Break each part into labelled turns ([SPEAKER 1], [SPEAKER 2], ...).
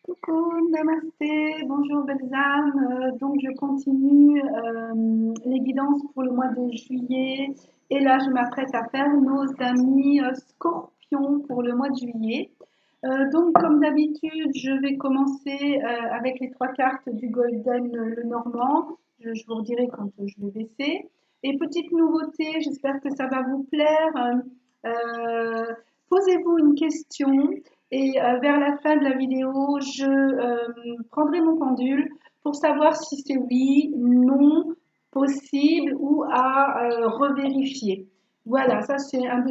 [SPEAKER 1] Coucou, namasté, bonjour belles âmes. Donc je continue les guidances pour le mois de juillet. Et là, je m'apprête à faire nos amis scorpions pour le mois de juillet. Donc comme d'habitude, je vais commencer avec les trois cartes du Golden le Normand. Je vous redirai quand je vais baisser. Et petite nouveauté, j'espère que ça va vous plaire. Euh, Posez-vous une question et vers la fin de la vidéo, je prendrai mon pendule pour savoir si c'est oui, non, possible ou à revérifier. Voilà, ça c'est une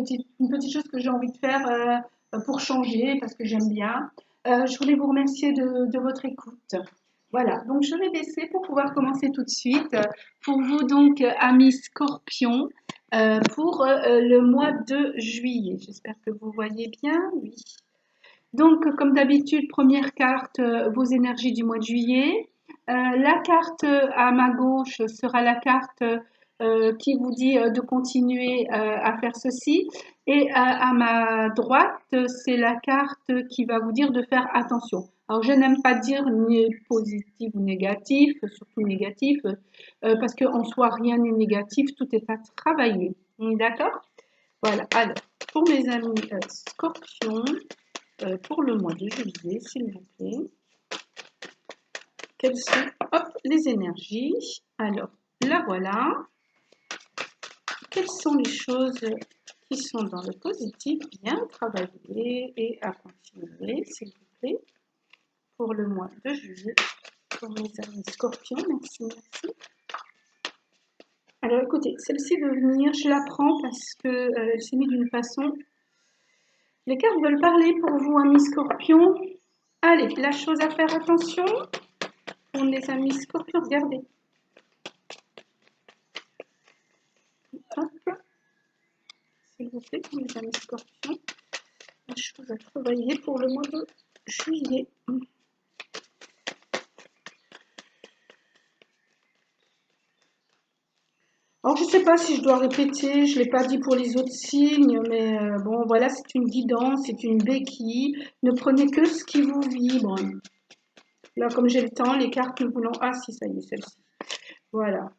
[SPEAKER 1] petite chose que j'ai envie de faire pour changer parce que j'aime bien. Je voulais vous remercier de votre écoute. Voilà, donc je vais baisser pour pouvoir commencer tout de suite. Pour vous donc, amis scorpions, pour le mois de juillet. J'espère que vous voyez bien, oui. Donc, comme d'habitude, première carte, vos énergies du mois de juillet. La carte à ma gauche sera la carte qui vous dit de continuer à faire ceci. Et à ma droite, c'est la carte qui va vous dire de faire attention. Alors, je n'aime pas dire ni positif ou négatif, surtout négatif, parce qu'en soi, rien n'est négatif, tout est à travailler. D'accord? Voilà. Alors, pour mes amis scorpions, pour le mois de juillet, s'il vous plaît. Quelles sont les énergies? Alors, la voilà. Quelles sont les choses qui sont dans le positif? Bien travailler et à continuer, s'il vous plaît, pour le mois de juillet. Pour mes amis scorpions, merci, merci. Alors, écoutez, celle-ci de venir, je la prends parce qu'elle s'est mise d'une façon. Les cartes veulent parler pour vous, amis scorpions. Allez, la chose à faire attention. Pour les amis scorpions, regardez. Hop. S'il vous plaît, pour les amis scorpions. La chose à travailler pour le mois de juillet. Alors, je ne sais pas si je dois répéter, je ne l'ai pas dit pour les autres signes, mais bon, voilà, c'est une guidance, c'est une béquille. Ne prenez que ce qui vous vibre. Là, comme j'ai le temps, les cartes nous voulons... Ah, si, ça y est, celle-ci. Voilà.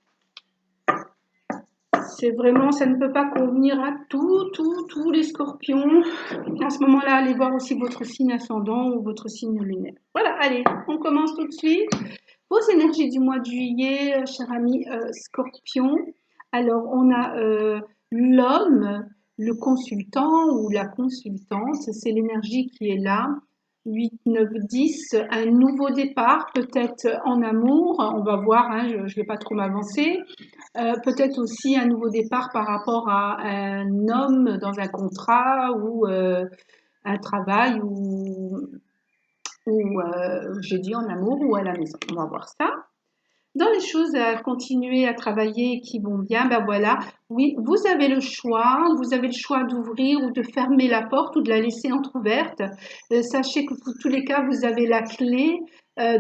[SPEAKER 1] C'est vraiment, ça ne peut pas convenir à tous les scorpions. À ce moment-là, allez voir aussi votre signe ascendant ou votre signe lunaire. Voilà, allez, on commence tout de suite. Vos énergies du mois de juillet, cher ami scorpion. Alors, on a l'homme, le consultant ou la consultante, c'est l'énergie qui est là. 8, 9, 10, un nouveau départ, peut-être en amour, on va voir, hein, je ne vais pas trop m'avancer. Peut-être aussi un nouveau départ par rapport à un homme dans un contrat ou un travail ou j'ai dit en amour ou à la maison. On va voir ça. Dans les choses à continuer à travailler qui vont bien, ben voilà, oui, vous avez le choix d'ouvrir ou de fermer la porte ou de la laisser entrouverte. Sachez que pour tous les cas, vous avez la clé.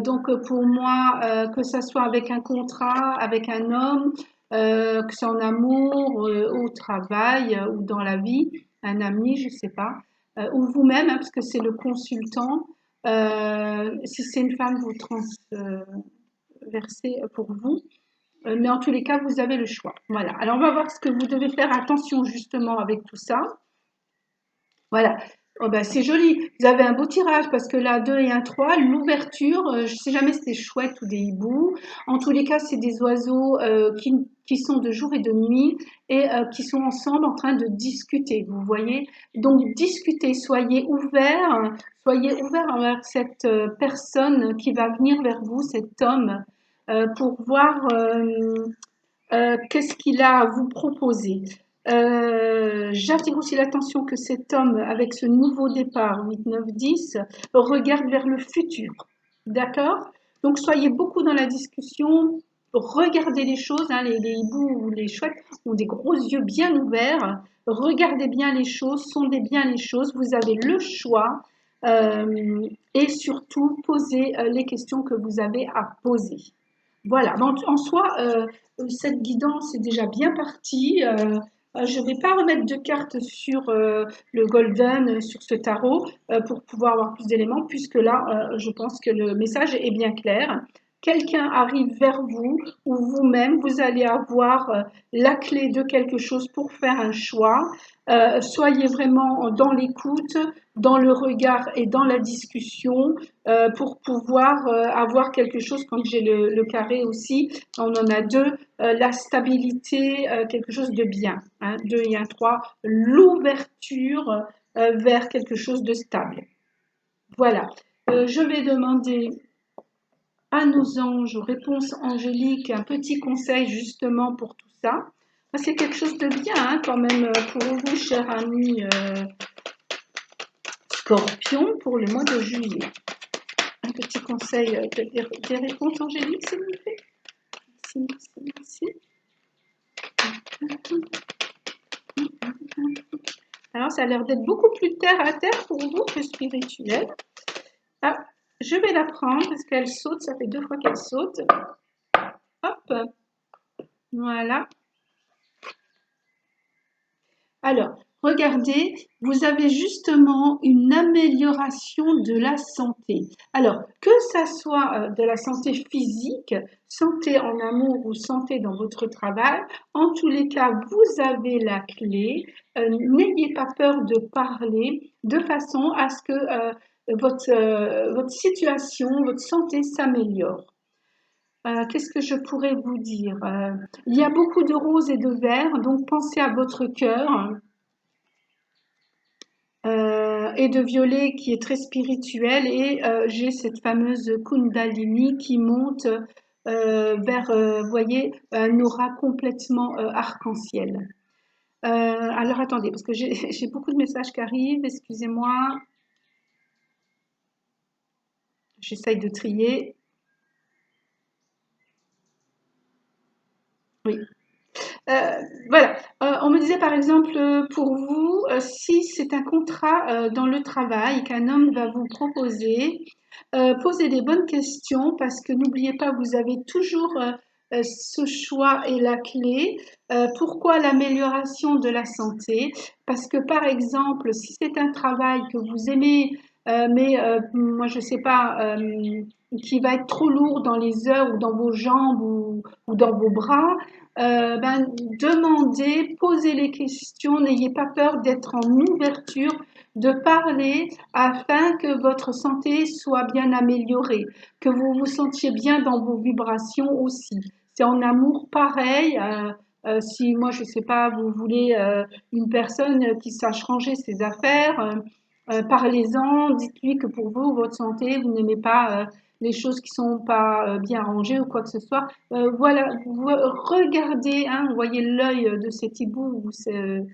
[SPEAKER 1] Donc pour moi, que ça soit avec un contrat, avec un homme, que c'est en amour, au travail ou dans la vie, un ami, je sais pas, ou vous-même, hein, parce que c'est le consultant. Si c'est une femme, vous versé pour vous. Mais en tous les cas, vous avez le choix. Voilà. Alors, on va voir ce que vous devez faire attention justement avec tout ça. Voilà. Oh ben, c'est joli. Vous avez un beau tirage parce que là, 2 et un 3, l'ouverture, je ne sais jamais si c'est chouette ou des hiboux. En tous les cas, c'est des oiseaux qui sont de jour et de nuit et qui sont ensemble en train de discuter. Vous voyez? Donc, discutez, soyez ouverts envers cette personne qui va venir vers vous, cet homme, pour voir qu'est-ce qu'il a à vous proposer. J'attire aussi l'attention que cet homme, avec ce nouveau départ 8, 9, 10, regarde vers le futur. D'accord? Donc soyez beaucoup dans la discussion, regardez les choses, hein, les hiboux ou les chouettes ont des gros yeux bien ouverts, regardez bien les choses, sondez bien les choses, vous avez le choix et surtout posez les questions que vous avez à poser. Voilà, donc en soi, cette guidance est déjà bien partie. Je ne vais pas remettre de cartes sur le Golden, sur ce tarot, pour pouvoir avoir plus d'éléments, puisque là, je pense que le message est bien clair. Quelqu'un arrive vers vous ou vous-même, vous allez avoir la clé de quelque chose pour faire un choix. Soyez vraiment dans l'écoute, dans le regard et dans la discussion pour pouvoir avoir quelque chose. Quand j'ai le carré aussi, on en a deux, la stabilité, quelque chose de bien. Hein, 2 et 1, 3, l'ouverture vers quelque chose de stable. Voilà. Je vais demander à nos anges, aux réponses angéliques, un petit conseil justement pour tout ça. C'est quelque chose de bien hein, quand même pour vous, chers amis Scorpion, pour le mois de juillet. Un petit conseil, des réponses angéliques, s'il vous plaît. Merci, merci, merci. Alors, ça a l'air d'être beaucoup plus terre à terre pour vous que spirituel. Ah, je vais la prendre parce qu'elle saute, ça fait 2 fois qu'elle saute. Hop, voilà. Alors, regardez, vous avez justement une amélioration de la santé. Alors, que ça soit de la santé physique, santé en amour ou santé dans votre travail, en tous les cas, vous avez la clé. N'ayez pas peur de parler de façon à ce que votre situation, votre santé s'améliore. Qu'est-ce que je pourrais vous dire? Il y a beaucoup de roses et de verts, donc pensez à votre cœur. Et de violet qui est très spirituel et j'ai cette fameuse Kundalini qui monte vers, vous voyez, un aura complètement arc-en-ciel. Alors attendez, parce que j'ai beaucoup de messages qui arrivent, excusez-moi, j'essaye de trier. Oui. Voilà, on me disait par exemple pour vous, si c'est un contrat dans le travail qu'un homme va vous proposer, posez des bonnes questions parce que n'oubliez pas, vous avez toujours ce choix et la clé. Pourquoi l'amélioration de la santé? Parce que par exemple, si c'est un travail que vous aimez, mais moi je sais pas, qui va être trop lourd dans les heures ou dans vos jambes ou dans vos bras, demandez, posez les questions, n'ayez pas peur d'être en ouverture, de parler afin que votre santé soit bien améliorée, que vous vous sentiez bien dans vos vibrations aussi. C'est en amour pareil. Si moi, je ne sais pas, vous voulez une personne qui sache ranger ses affaires, parlez-en, dites-lui que pour vous, votre santé, vous n'aimez pas les choses qui sont pas bien rangées ou quoi que ce soit. Voilà, vous regardez, hein, vous voyez l'œil de cet hibou ou cette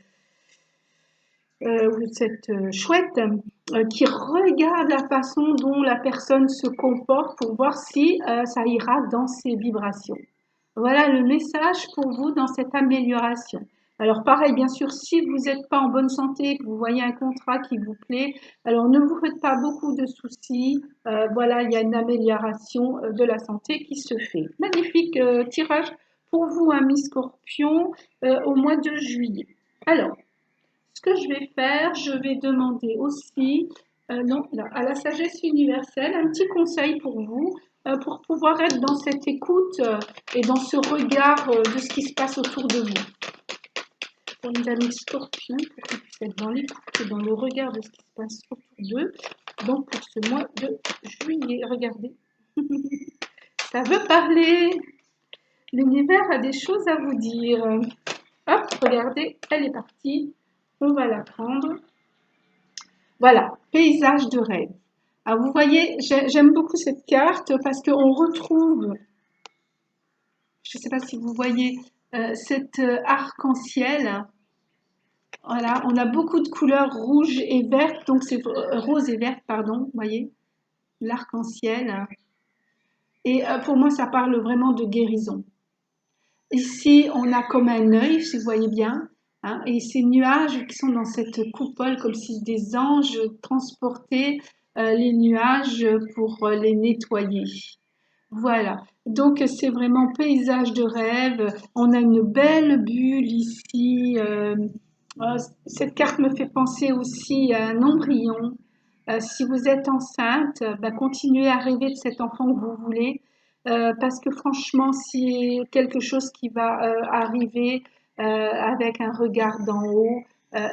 [SPEAKER 1] chouette qui regarde la façon dont la personne se comporte pour voir si ça ira dans ses vibrations. Voilà le message pour vous dans cette amélioration. Alors pareil, bien sûr, si vous n'êtes pas en bonne santé, que vous voyez un contrat qui vous plaît, alors ne vous faites pas beaucoup de soucis. Voilà, il y a une amélioration de la santé qui se fait. Magnifique tirage pour vous, ami Scorpion, au mois de juillet. Alors, ce que je vais faire, je vais demander aussi non, là, à la sagesse universelle un petit conseil pour vous, pour pouvoir être dans cette écoute et dans ce regard de ce qui se passe autour de vous. Pour les amis scorpions, pour qu'ils puissent être dans l'écoute et dans le regard de ce qui se passe autour d'eux. Donc pour ce mois de juillet, regardez, ça veut parler. L'univers a des choses à vous dire. Hop, regardez, elle est partie. On va la prendre. Voilà, paysage de rêve. Alors vous voyez, j'aime beaucoup cette carte parce qu'on retrouve, je ne sais pas si vous voyez, cet arc-en-ciel. Voilà, on a beaucoup de couleurs rouges et vertes, donc c'est rose et verte, pardon, vous voyez, l'arc-en-ciel. Et pour moi, ça parle vraiment de guérison. Ici, on a comme un œil, si vous voyez bien, hein, et ces nuages qui sont dans cette coupole, comme si des anges transportaient les nuages pour les nettoyer. Voilà. Donc c'est vraiment paysage de rêve. On a une belle bulle ici. Euh, Cette carte me fait penser aussi à un embryon. Si vous êtes enceinte, bah, continuez à rêver de cet enfant que vous voulez, parce que franchement, c'est quelque chose qui va arriver avec un regard d'en haut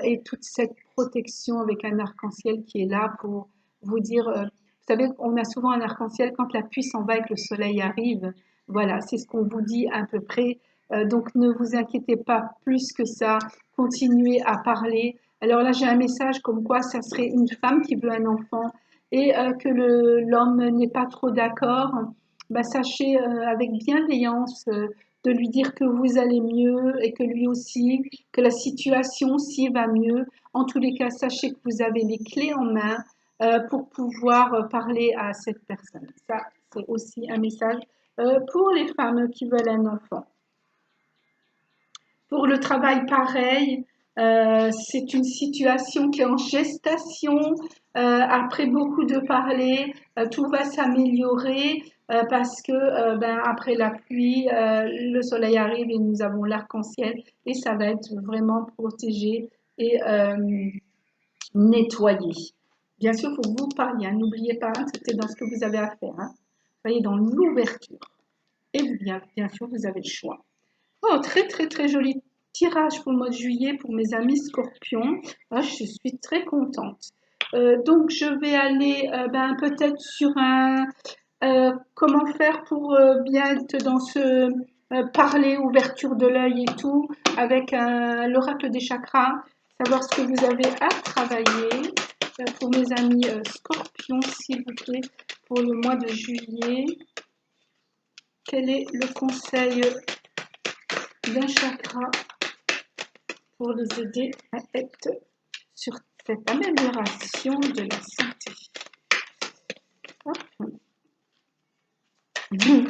[SPEAKER 1] et toute cette protection avec un arc-en-ciel qui est là pour vous dire, vous savez, on a souvent un arc-en-ciel quand la pluie s'en va et que le soleil arrive. Voilà, c'est ce qu'on vous dit à peu près. Donc ne vous inquiétez pas plus que ça. Continuez à parler. Alors là, j'ai un message comme quoi ça serait une femme qui veut un enfant et que l'homme n'est pas trop d'accord. Bah, sachez avec bienveillance de lui dire que vous allez mieux et que lui aussi, que la situation aussi va mieux. En tous les cas, sachez que vous avez les clés en main pour pouvoir parler à cette personne. Ça, c'est aussi un message pour les femmes qui veulent un enfant. Pour le travail, pareil, c'est une situation qui est en gestation. Après beaucoup de parler, tout va s'améliorer parce que ben, après la pluie, le soleil arrive et nous avons l'arc-en-ciel et ça va être vraiment protégé et nettoyé. Bien sûr, il faut que vous parliez. Hein. N'oubliez pas, hein, c'était dans ce que vous avez à faire. Hein. Soyez dans l'ouverture. Et bien sûr, vous avez le choix. Oh, très très très joli tirage pour le mois de juillet pour mes amis scorpions. Ah, je suis très contente. Donc je vais aller ben, peut-être sur un comment faire pour bien être dans ce parler, ouverture de l'œil et tout, avec l'oracle des chakras, savoir ce que vous avez à travailler. Pour mes amis scorpions, s'il vous plaît, pour le mois de juillet. Quel est le conseil d'un chakra pour les aider à être sur cette amélioration de la santé. Hop. Bon.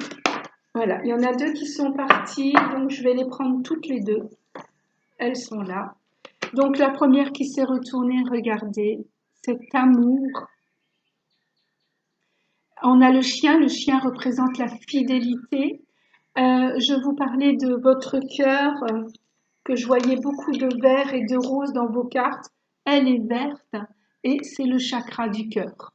[SPEAKER 1] Voilà, il y en a deux qui sont parties, donc je vais les prendre toutes les deux. Elles sont là. Donc la première qui s'est retournée, regardez, cet amour. On a le chien représente la fidélité. Je vous parlais de votre cœur, que je voyais beaucoup de vert et de rose dans vos cartes. Elle est verte et c'est le chakra du cœur.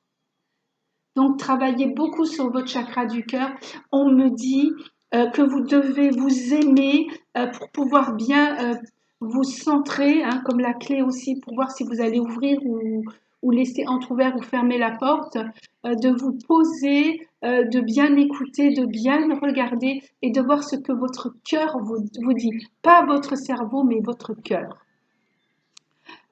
[SPEAKER 1] Donc, travaillez beaucoup sur votre chakra du cœur. On me dit que vous devez vous aimer pour pouvoir bien vous centrer, hein, comme la clé aussi, pour voir si vous allez ouvrir ou laisser entrouvert ou fermer la porte, de vous poser, de bien écouter, de bien regarder et de voir ce que votre cœur vous dit. Pas votre cerveau, mais votre cœur.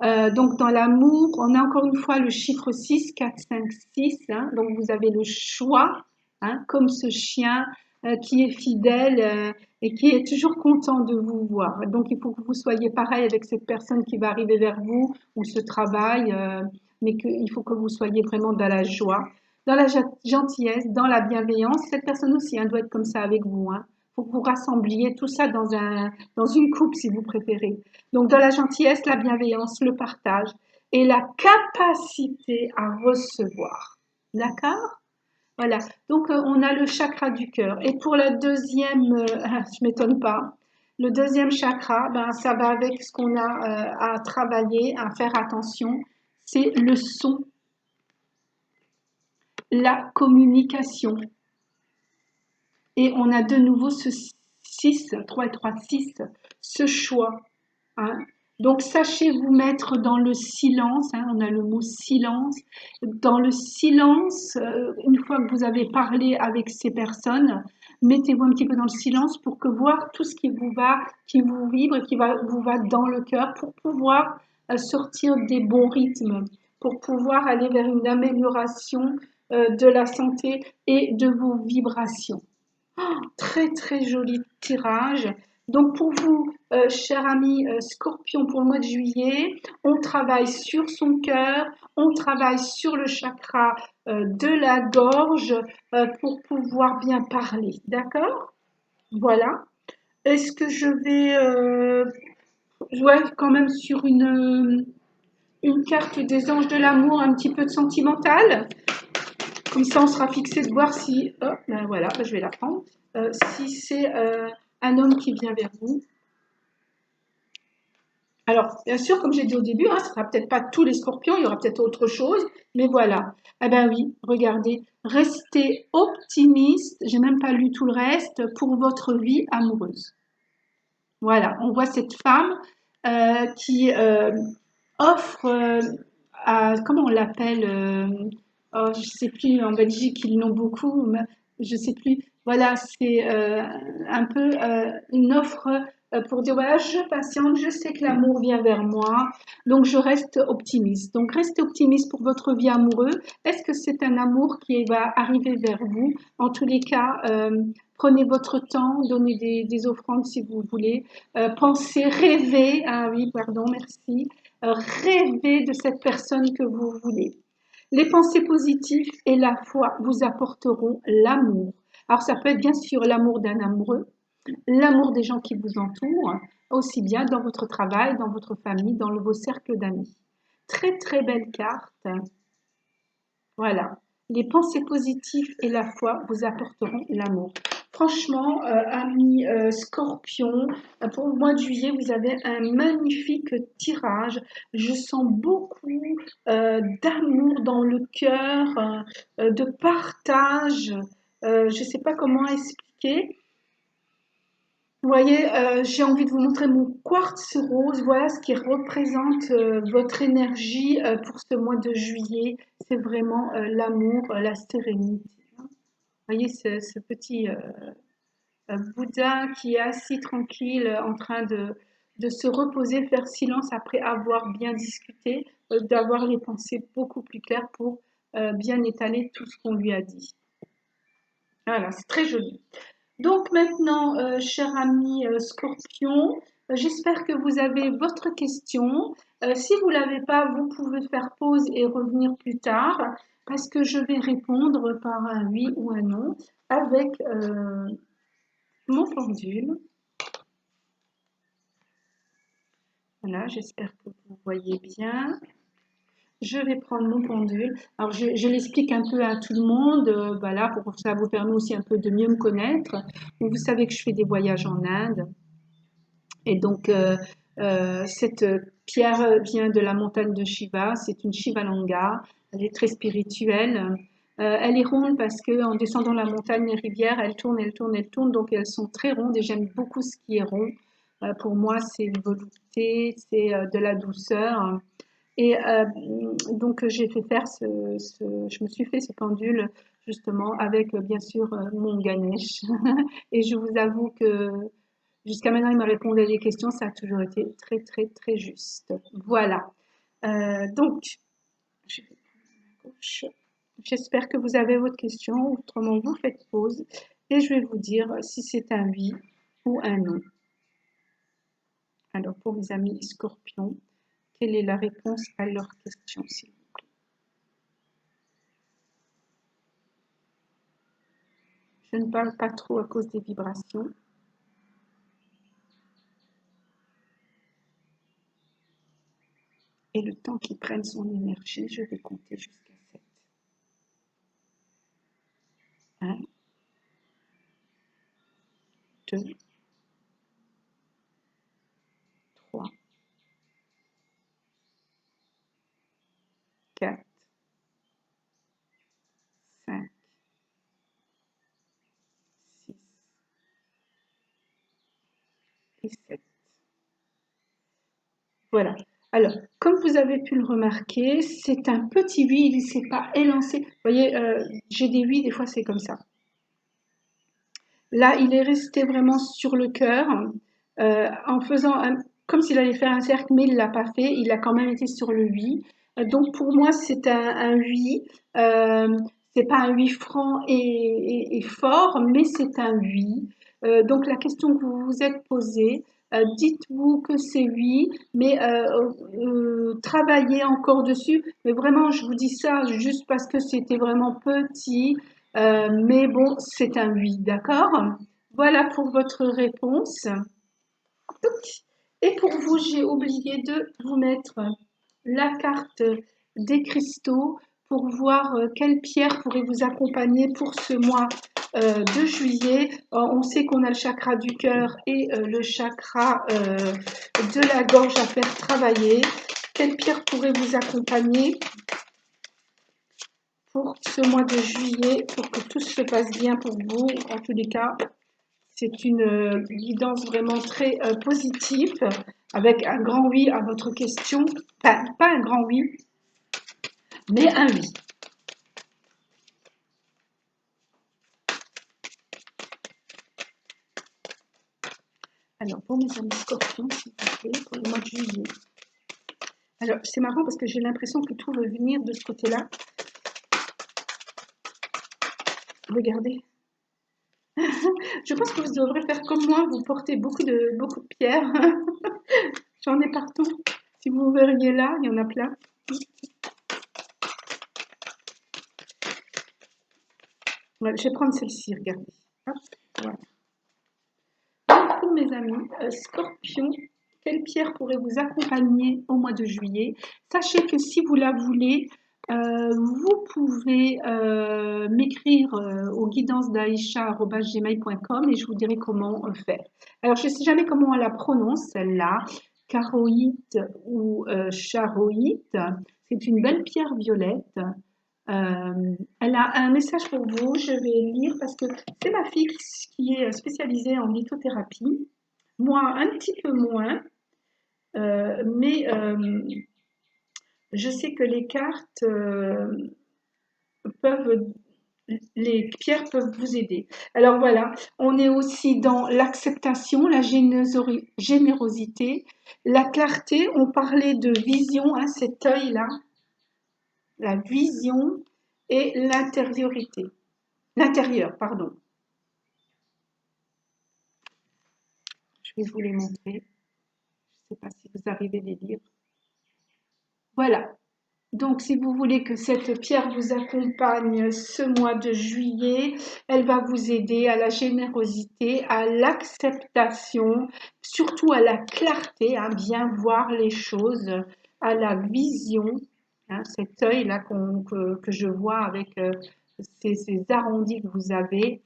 [SPEAKER 1] Donc dans l'amour, on a encore une fois le chiffre 6, 4, 5, 6. Hein, donc vous avez le choix, hein, comme ce chien qui est fidèle et qui est toujours content de vous voir. Donc il faut que vous soyez pareil avec cette personne qui va arriver vers vous ou ce travail, mais il faut que vous soyez vraiment dans la joie, dans la gentillesse, dans la bienveillance. Cette personne aussi hein, doit être comme ça avec vous. Hein. Faut que vous rassembliez tout ça dans une coupe si vous préférez. Donc dans la gentillesse, la bienveillance, le partage et la capacité à recevoir. D'accord? Voilà. Donc on a le chakra du cœur. Et pour la deuxième, je m'étonne pas. Le deuxième chakra, ben ça va avec ce qu'on a à travailler, à faire attention. C'est le son, la communication. Et on a de nouveau ce 6, 3 et 3, 6, ce choix. Hein. Donc sachez vous mettre dans le silence, hein, on a le mot silence, dans le silence, une fois que vous avez parlé avec ces personnes, mettez-vous un petit peu dans le silence pour que voir tout ce qui vous va, qui vous vibre, vous va dans le cœur, pour pouvoir sortir des bons rythmes, pour pouvoir aller vers une amélioration de la santé et de vos vibrations. Très très joli tirage. Donc pour vous, cher ami Scorpion, pour le mois de juillet, on travaille sur son cœur, on travaille sur le chakra de la gorge pour pouvoir bien parler. D'accord? Voilà. Est-ce que je vais jouer quand même sur une carte des anges de l'amour un petit peu de sentimental? Comme ça, on sera fixé de voir si, oh, ben voilà, ben je vais la prendre, si c'est un homme qui vient vers vous. Alors, bien sûr, comme j'ai dit au début, hein, ce ne sera peut-être pas tous les scorpions, il y aura peut-être autre chose, mais voilà. Eh ben oui, regardez, restez optimiste, j'ai même pas lu tout le reste, pour votre vie amoureuse. Voilà, on voit cette femme qui offre comment on l'appelle oh, je sais plus, en Belgique, ils l'ont beaucoup, mais je sais plus. Voilà, c'est un peu une offre pour dire, voilà, je patiente, je sais que l'amour vient vers moi, donc je reste optimiste. Donc, restez optimiste pour votre vie amoureuse. Est-ce que c'est un amour qui va arriver vers vous? En tous les cas, prenez votre temps, donnez des offrandes si vous voulez. Pensez, rêvez, ah oui, pardon, merci. Rêvez de cette personne que vous voulez. Les pensées positives et la foi vous apporteront l'amour. Alors ça peut être bien sûr l'amour d'un amoureux, l'amour des gens qui vous entourent, aussi bien dans votre travail, dans votre famille, dans vos cercles d'amis. Très très belle carte. Voilà. Les pensées positives et la foi vous apporteront l'amour. Franchement, amis Scorpion, pour le mois de juillet, vous avez un magnifique tirage. Je sens beaucoup d'amour dans le cœur, de partage. Je ne sais pas comment expliquer. Vous voyez, j'ai envie de vous montrer mon quartz rose. Voilà ce qui représente votre énergie pour ce mois de juillet. C'est vraiment l'amour, la sérénité. Vous voyez ce petit Bouddha qui est assis tranquille en train de se reposer, faire silence après avoir bien discuté, d'avoir les pensées beaucoup plus claires pour bien étaler tout ce qu'on lui a dit. Voilà, c'est très joli. Donc maintenant, cher ami Scorpion, j'espère que vous avez votre question. Si vous ne l'avez pas, vous pouvez faire pause et revenir plus tard parce que je vais répondre par un oui ou un non avec mon pendule. Voilà, j'espère que vous voyez bien. Je vais prendre mon pendule. Alors, je l'explique un peu à tout le monde, voilà, pour ça vous permet aussi un peu de mieux me connaître. Vous savez que je fais des voyages en Inde. Et donc, cette pierre vient de la montagne de Shiva. C'est une Shivalanga. Elle est très spirituelle. Elle est ronde parce que en descendant la montagne, les rivières, elles tournent, elles tournent, elles tournent. Donc, elles sont très rondes et j'aime beaucoup ce qui est rond. Pour moi, c'est une volupté, c'est de la douceur. Et donc, j'ai fait faire je me suis fait ce pendule justement avec bien sûr mon Ganesh. Et je vous avoue que jusqu'à maintenant, il m'a répondu à des questions, ça a toujours été très, très, très juste. Voilà. Donc, je vais prendre ma gauche. J'espère que vous avez votre question, autrement vous faites pause et je vais vous dire si c'est un oui ou un non. Alors, pour mes amis scorpions, quelle est la réponse à leur question, s'il vous plaît? Je ne parle pas trop à cause des vibrations. Et le temps qu'il prenne son énergie, je vais compter jusqu'à 7. 1, 2, 3, 4, 5, 6 et 7. Voilà. Alors, comme vous avez pu le remarquer, c'est un petit oui, il ne s'est pas élancé. Vous voyez, j'ai des oui, des fois c'est comme ça. Là, il est resté vraiment sur le cœur, en faisant comme s'il allait faire un cercle, mais il ne l'a pas fait. Il a quand même été sur le oui. Donc pour moi, c'est un oui. C'est pas un oui franc et fort, mais c'est un oui. Donc la question que vous vous êtes posée, dites-vous que c'est oui, mais travaillez encore dessus. Mais vraiment, je vous dis ça juste parce que c'était vraiment petit. Mais bon, c'est un oui, d'accord? Voilà pour votre réponse. Et pour vous, j'ai oublié de vous mettre la carte des cristaux. pour voir quelle pierre pourrait vous accompagner pour ce mois de juillet. On sait qu'on a le chakra du cœur et le chakra de la gorge à faire travailler. Quelle pierre pourrait vous accompagner pour ce mois de juillet, pour que tout se passe bien pour vous? En tous les cas, c'est une guidance vraiment très positive, avec un grand oui à votre question. Enfin, pas un grand oui, mais un oui. Alors, pour mes amis scorpions, s'il vous plaît, pour le mois de juillet. Alors, c'est marrant parce que j'ai l'impression que tout veut venir de ce côté-là. Regardez. Je pense que vous devrez faire comme moi, vous portez beaucoup de pierres. J'en ai partout. Si vous verriez là, il y en a plein. Voilà, je vais prendre celle-ci, regardez. Hop, voilà. Donc, pour mes amis scorpions, quelle pierre pourrait vous accompagner au mois de juillet? Sachez que si vous la voulez, vous pouvez m'écrire aux guidances-daisha@gmail.com et je vous dirai comment faire. Alors, je ne sais jamais comment on la prononce, celle-là, charoïte ou charoïte. C'est une belle pierre violette. Elle a un message pour vous, je vais lire parce que c'est ma fille qui est spécialisée en lithothérapie. Moi, un petit peu moins, mais je sais que les cartes peuvent, les pierres peuvent vous aider. Alors voilà, on est aussi dans l'acceptation, la générosité, la clarté. On parlait de vision, hein, cet œil-là, la vision et l'intériorité. L'intérieur, pardon. Je vais vous les montrer. Je ne sais pas si vous arrivez à les lire. Voilà. Donc, si vous voulez que cette pierre vous accompagne ce mois de juillet, elle va vous aider à la générosité, à l'acceptation, surtout à la clarté, à bien voir les choses, à la vision, hein, cet œil-là que je vois avec ces arrondis que vous avez.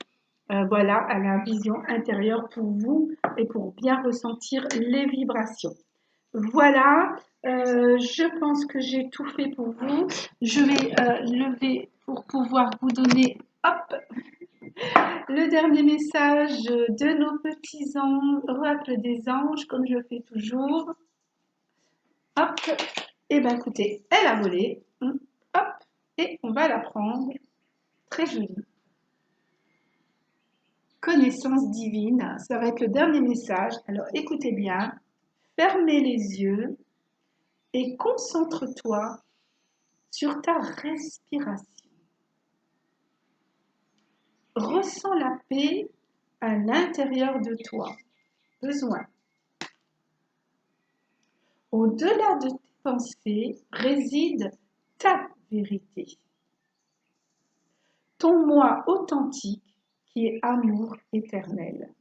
[SPEAKER 1] Voilà, à la vision intérieure pour vous et pour bien ressentir les vibrations. Voilà, je pense que j'ai tout fait pour vous. Je vais lever pour pouvoir vous donner, hop, le dernier message de nos petits oracles des anges, comme je fais toujours. Hop, et bien écoutez, elle a volé. Hop, et on va la prendre. Très jolie. Connaissance divine, ça va être le dernier message. Alors écoutez bien, fermez les yeux et concentre-toi sur ta respiration. Ressens la paix à l'intérieur de toi. Besoin. Au-delà de tes pensées réside ta vérité. Ton moi authentique qui est amour éternel.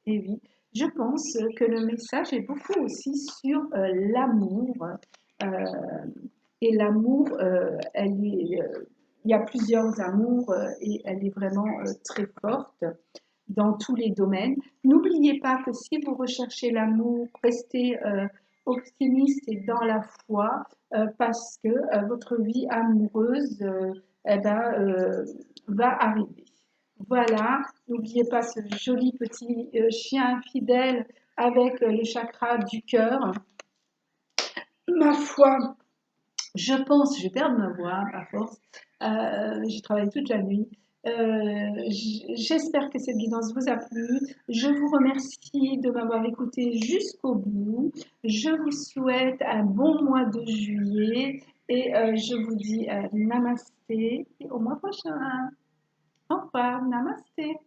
[SPEAKER 1] Et oui, je pense que le message est beaucoup aussi sur l'amour. Et l'amour, il y a plusieurs amours et elle est vraiment très forte dans tous les domaines. N'oubliez pas que si vous recherchez l'amour, restez optimiste et dans la foi parce que votre vie amoureuse va arriver. Voilà, n'oubliez pas ce joli petit chien fidèle avec le chakra du cœur. Ma foi, je pense, je vais perdre ma voix à force. J'ai travaillé toute la nuit. J'espère que cette guidance vous a plu. Je vous remercie de m'avoir écouté jusqu'au bout. Je vous souhaite un bon mois de juillet et je vous dis namasté et au mois prochain. Au revoir, namasté.